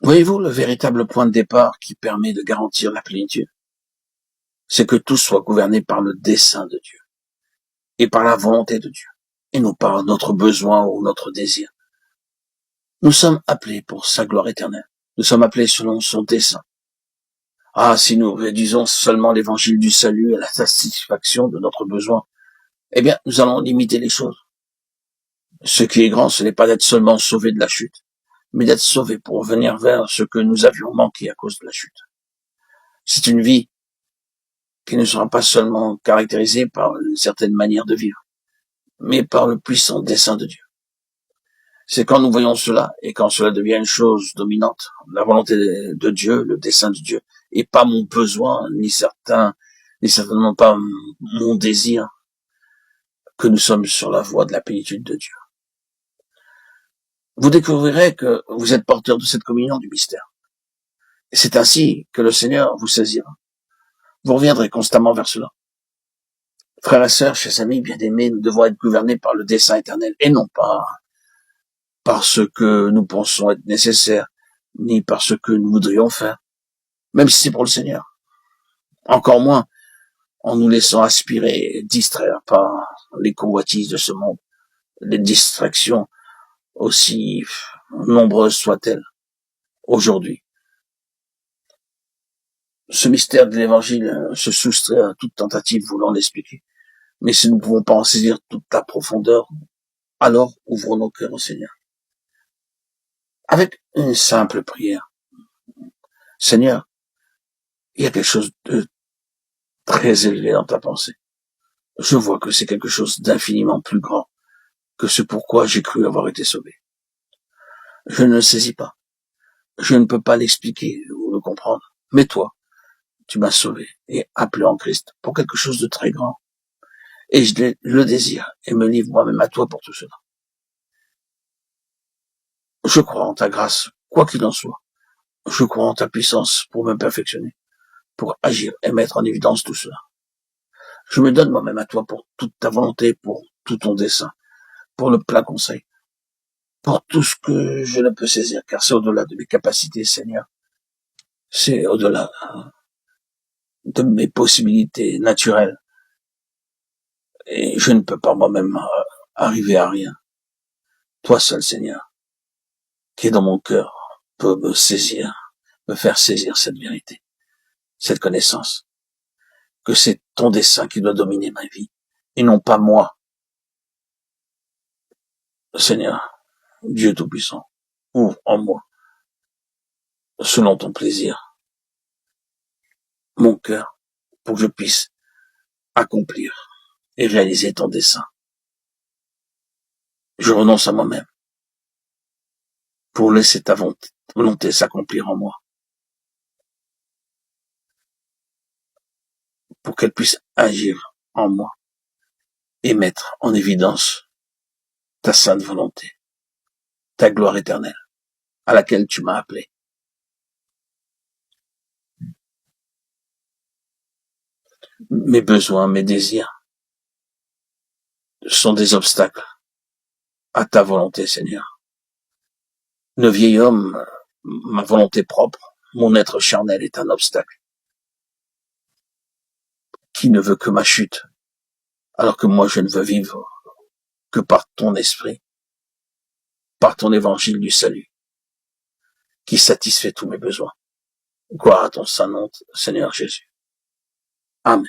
Voyez-vous le véritable point de départ qui permet de garantir la plénitude? C'est que tout soit gouverné par le dessein de Dieu et par la volonté de Dieu, et non par notre besoin ou notre désir. Nous sommes appelés pour sa gloire éternelle. Nous sommes appelés selon son dessein. Ah, si nous réduisons seulement l'évangile du salut à la satisfaction de notre besoin, eh bien, nous allons limiter les choses. Ce qui est grand, ce n'est pas d'être seulement sauvé de la chute, mais d'être sauvé pour venir vers ce que nous avions manqué à cause de la chute. C'est une vie qui ne sera pas seulement caractérisée par une certaine manière de vivre, mais par le puissant dessein de Dieu. C'est quand nous voyons cela, et quand cela devient une chose dominante, la volonté de Dieu, le dessein de Dieu, et pas mon besoin, ni certainement pas mon désir, que nous sommes sur la voie de la plénitude de Dieu. Vous découvrirez que vous êtes porteur de cette communion du mystère. Et c'est ainsi que le Seigneur vous saisira. Vous reviendrez constamment vers cela. Frères et sœurs, chers amis bien-aimés, nous devons être gouvernés par le dessein éternel, et non pas par ce que nous pensons être nécessaire, ni par ce que nous voudrions faire, même si c'est pour le Seigneur. Encore moins en nous laissant aspirer et distraire par les convoitises de ce monde, les distractions aussi nombreuses soient-elles aujourd'hui. Ce mystère de l'Évangile se soustrait à toute tentative voulant l'expliquer. Mais si nous ne pouvons pas en saisir toute la profondeur, alors ouvrons nos cœurs au Seigneur. Avec une simple prière. Seigneur, il y a quelque chose de très élevé dans ta pensée. Je vois que c'est quelque chose d'infiniment plus grand que ce pourquoi j'ai cru avoir été sauvé. Je ne le saisis pas. Je ne peux pas l'expliquer ou le comprendre. Mais toi, tu m'as sauvé et appelé en Christ pour quelque chose de très grand. Et je le désire et me livre moi-même à toi pour tout cela. Je crois en ta grâce, quoi qu'il en soit. Je crois en ta puissance pour me perfectionner, pour agir et mettre en évidence tout cela. Je me donne moi-même à toi pour toute ta volonté, pour tout ton dessein, pour le plein conseil, pour tout ce que je ne peux saisir, car c'est au-delà de mes capacités, Seigneur. C'est au-delà de mes possibilités naturelles. Et je ne peux pas moi-même arriver à rien. Toi seul, Seigneur, qui est dans mon cœur, peut me saisir, me faire saisir cette vérité, cette connaissance, que c'est ton dessein qui doit dominer ma vie, et non pas moi. Seigneur, Dieu Tout-Puissant, ouvre en moi, selon ton plaisir, mon cœur, pour que je puisse accomplir et réaliser ton dessein. Je renonce à moi-même pour laisser ta volonté s'accomplir en moi, pour qu'elle puisse agir en moi et mettre en évidence ta sainte volonté, ta gloire éternelle, à laquelle tu m'as appelé. Mes besoins, mes désirs sont des obstacles à ta volonté, Seigneur. Le vieil homme, ma volonté propre, mon être charnel est un obstacle qui ne veut que ma chute, alors que moi je ne veux vivre que par ton esprit, par ton évangile du salut, qui satisfait tous mes besoins. Gloire à ton saint nom, Seigneur Jésus. Amen.